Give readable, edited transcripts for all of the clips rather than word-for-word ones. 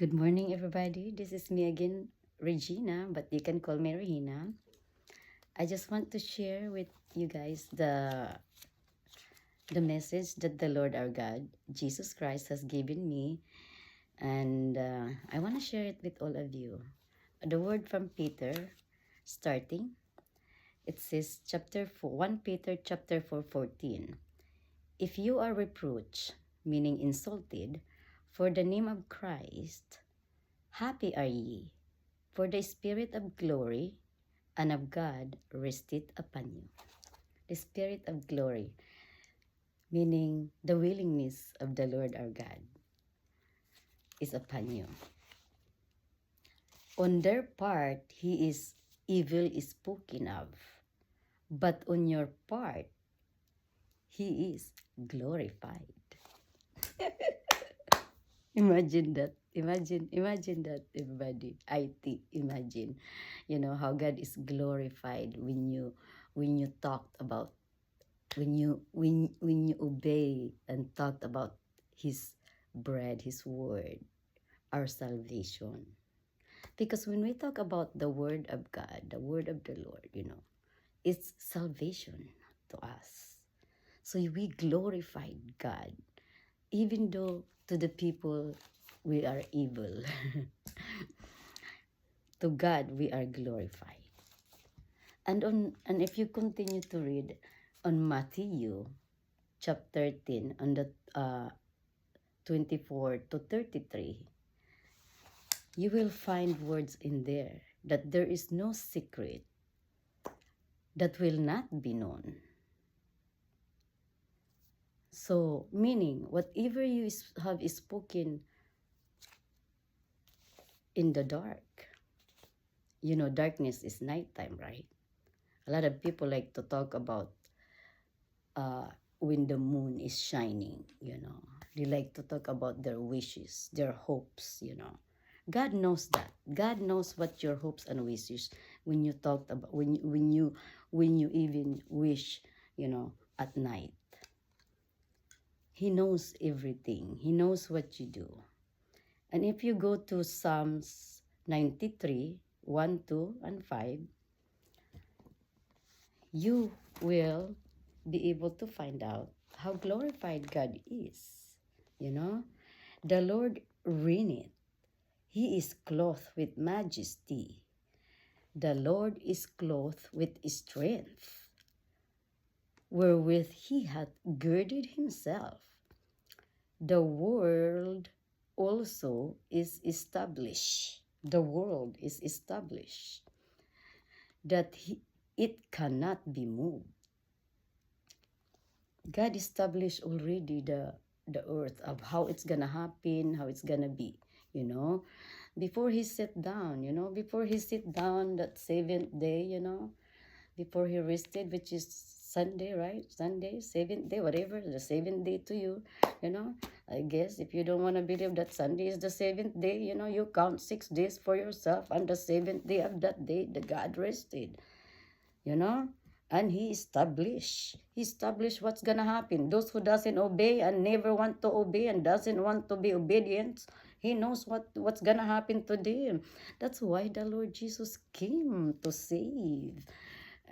Good morning, everybody. This is me again, Regina, but you can call me Regina. I just want to share with you guys the message that the Lord our God, Jesus Christ, has given me, and I want to share it with all of you. The word from Peter, starting, it says, chapter 4, 1 Peter chapter 4, 14. If you are reproached, meaning insulted, for the name of Christ, happy are ye, for the Spirit of glory and of God resteth upon you. The Spirit of glory, meaning the willingness of the Lord our God, is upon you. On their part, He is evil is spoken of, but on your part, He is glorified. Imagine that. Imagine that, everybody. IT, imagine. How God is glorified when you talked about when you obey and talked about His bread, His word, our salvation. Because when we talk about the word of God, the word of the Lord, it's salvation to us. So we glorified God, even though to the people we are evil. To God we are glorified. And if you continue to read on Matthew chapter 10 on the 24 to 33, you will find words in there that there is no secret that will not be known. So, meaning, whatever you have spoken in the dark, darkness is nighttime, right? A lot of people like to talk about when the moon is shining, They like to talk about their wishes, their hopes, God knows that. God knows what your hopes and wishes when you talked about when you even wish, at night. He knows everything. He knows what you do. And if you go to Psalms 93, 1, 2, and 5, you will be able to find out how glorified God is. The Lord reigneth. He is clothed with majesty. The Lord is clothed with strength, wherewith he hath girded himself. The world also is established. The world is established, that it cannot be moved. God established already the earth of how it's gonna happen, how it's gonna be, before he sat down, before he sit down that seventh day, before he rested, which is Sunday, right? Sunday, seventh day, whatever, the seventh day to you, I guess if you don't want to believe that Sunday is the seventh day, you count 6 days for yourself. On the seventh day of that day, the God rested, and he established what's gonna happen. Those who doesn't obey and never want to obey and doesn't want to be obedient, he knows what's gonna happen to them. That's why the Lord Jesus came to save.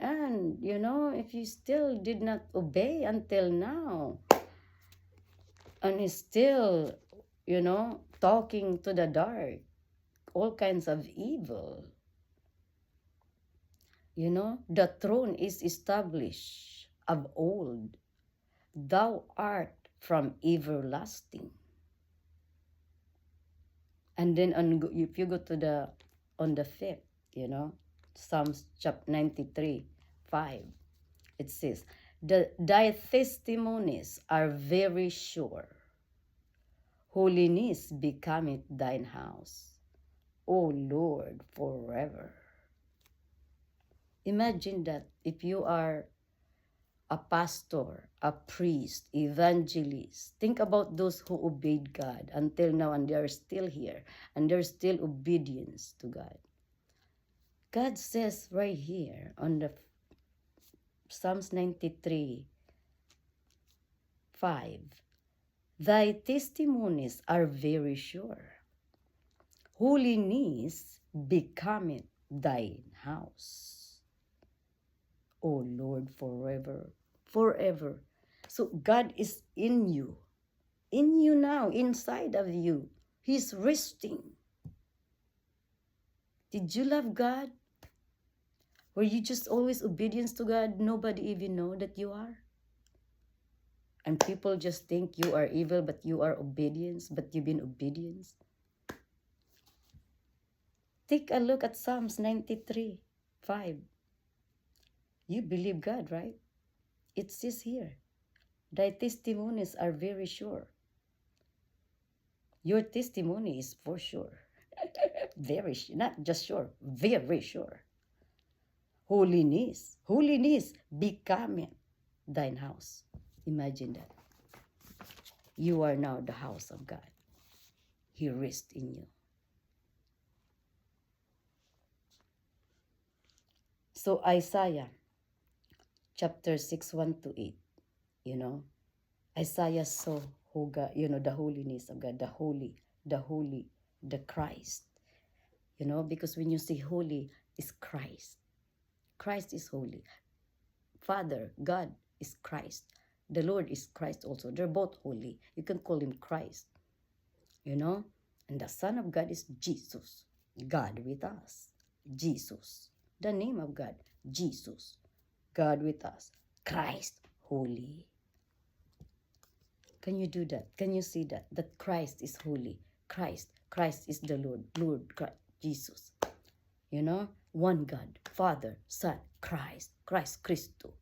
And if you still did not obey until now, and is still talking to the dark, all kinds of evil, the throne is established of old. Thou art from everlasting. And then if you go to on the fifth, Psalms chapter 93, 5, it says, thy testimonies are very sure. Holiness becometh thine house, O Lord, forever. Imagine that if you are a pastor, a priest, evangelist. Think about those who obeyed God until now, and they are still here, and they're still obedience to God. God says right here on the Psalms 93, 5, thy testimonies are very sure. Holiness becometh thine house, O Lord, forever, forever. So God is in you now, inside of you. He's resting. Did you love God? Were you just always obedience to God? Nobody even know that you are? And people just think you are evil, but you are obedience, but you've been obedience. Take a look at Psalms 93:5. You believe God, right? It says here, thy testimonies are very sure. Your testimony is for sure. Very, not just sure, very sure. Holiness becoming thine house. Imagine that. You are now the house of God. He rests in you. So Isaiah chapter 6:1-8, Isaiah saw who God, the holiness of God, the holy, the Christ. Because when you say holy, is Christ. Christ is holy. Father, God is Christ. The Lord is Christ also. They're both holy. You can call him Christ. And the Son of God is Jesus. God with us. Jesus. The name of God, Jesus. God with us. Christ, holy. Can you do that? Can you see that? That Christ is holy. Christ is the Lord. Lord Christ, Jesus. One God, Father, Son, Christ Christo.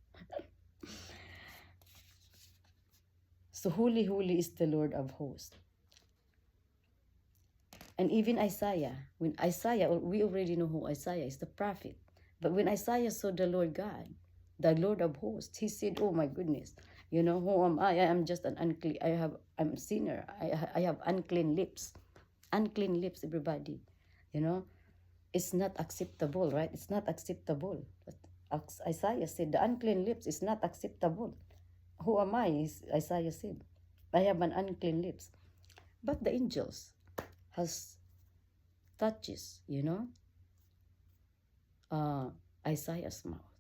So holy is the Lord of hosts. And even Isaiah, we already know who Isaiah is, the prophet. But when Isaiah saw the Lord God, the Lord of hosts, he said, oh my goodness, who am I? I am just an unclean, I'm a sinner. I have unclean lips. Unclean lips, everybody. It's not acceptable, right? It's not acceptable. But Isaiah said, the unclean lips is not acceptable. Who am I? Isaiah said, I have an unclean lips. But the angels has touches, Isaiah's mouth.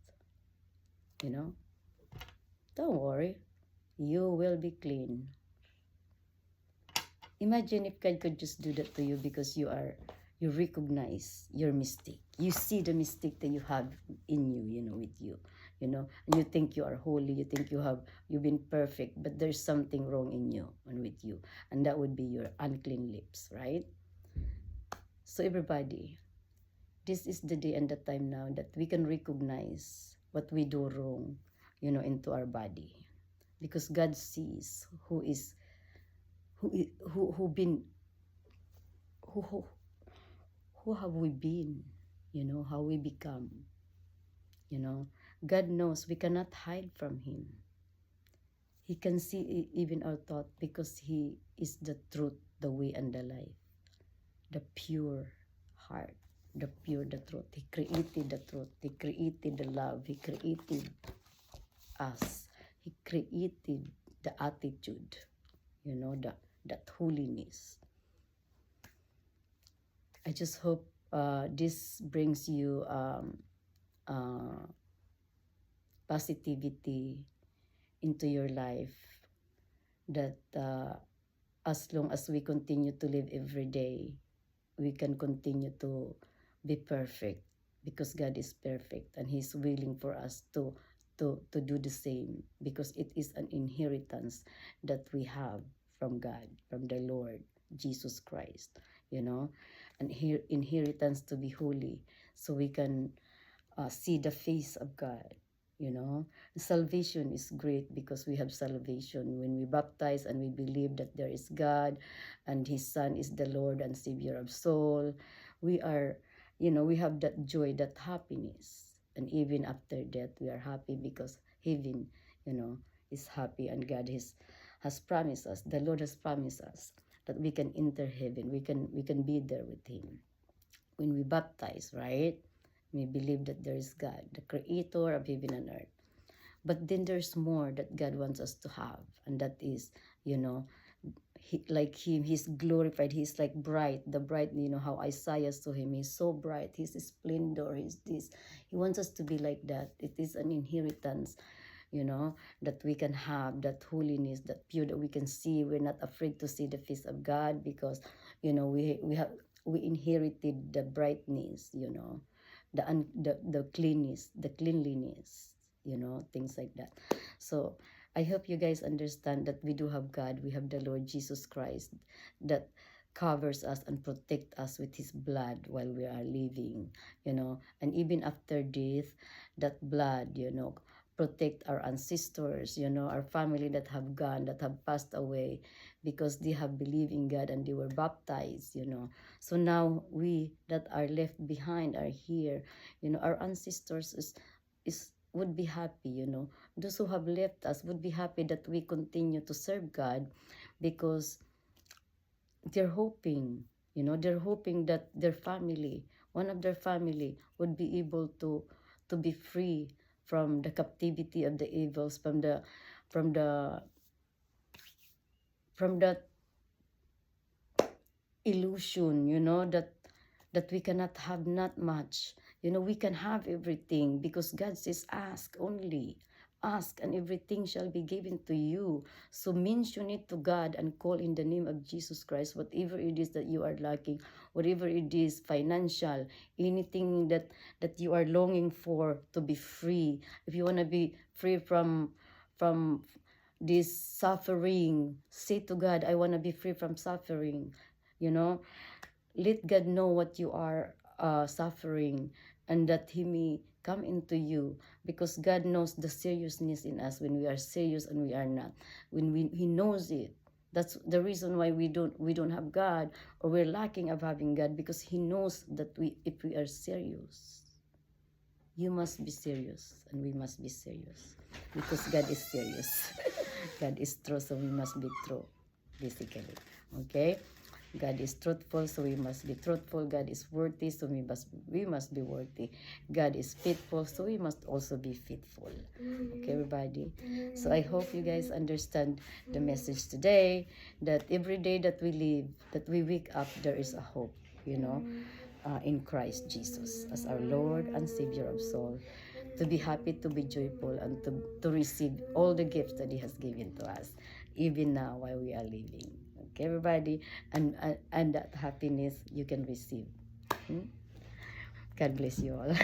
Don't worry, you will be clean. Imagine if God could just do that to you because you recognize your mistake. You see the mistake that you have in you, with you, and you think you are holy, you think you've been perfect, but there's something wrong in you and with you, and that would be your unclean lips, right? So everybody, this is the day and the time now that we can recognize what we do wrong, into our body, because God sees who have we been, how we become, God knows we cannot hide from him. He can see even our thought because he is the truth, the way, and the life, the pure heart, the truth. He created the truth. He created the love. He created us. He created the attitude, that holiness. I just hope this brings you positivity into your life, that as long as we continue to live every day, we can continue to be perfect, because God is perfect and he's willing for us to do the same, because it is an inheritance that we have from God, from the Lord Jesus Christ, and inheritance to be holy, so we can see the face of God. Salvation is great because we have salvation when we baptize and we believe that there is God and his Son is the Lord and Savior of soul. We are, we have that joy, that happiness, and even after death we are happy because heaven, is happy, and God has promised us, the Lord has promised us that we can enter heaven, we can be there with him when we baptize, right? We believe that there is God, the creator of heaven and earth. But then there's more that God wants us to have, and that is, like him, he's glorified, he's like bright, the bright, you know how Isaiah saw him, he's so bright, he's splendor, he's this. He wants us to be like that. It is an inheritance, you know, that we can have, that holiness, that pure, that we can see. We're not afraid to see the face of God because, you know, we inherited the brightness, you know, the cleanliness, you know, things like that. So I hope you guys understand that we do have God. We have the Lord Jesus Christ that covers us and protect us with his blood while we are living, you know. And even after death, that blood, you know, protect our ancestors, you know, our family that have gone, that have passed away because they have believed in God and they were baptized, you know. So now we that are left behind are here, you know, our ancestors is would be happy, you know. Those who have left us would be happy that we continue to serve God because they're hoping, you know, they're hoping that their family, one of their family would be able to be free from the captivity of the evils, from the from that illusion, you know, that we cannot have not much. You know, we can have everything because God says, ask only. Ask and everything shall be given to you. So mention it to God and call in the name of Jesus Christ, whatever it is that you are lacking, whatever it is, financial, anything that you are longing for to be free. If you want to be free from this suffering, say to God, I want to be free from suffering. You know, let God know what you are suffering and that he may come into you because God knows the seriousness in us when we are serious and we are not. He knows it. That's the reason why we don't have God or we're lacking of having God because he knows that if we are serious, you must be serious and we must be serious because God is serious. God is true, so we must be true, basically. Okay? God is truthful, so we must be truthful. God is worthy, so we must be worthy. God is faithful, so we must also be faithful. Okay, everybody? So I hope you guys understand the message today, that every day that we live, that we wake up, there is a hope, you know, in Christ Jesus as our Lord and Savior of soul. To be happy, to be joyful, and to receive all the gifts that he has given to us, even now while we are living. Okay, everybody? And that happiness you can receive. God bless you all.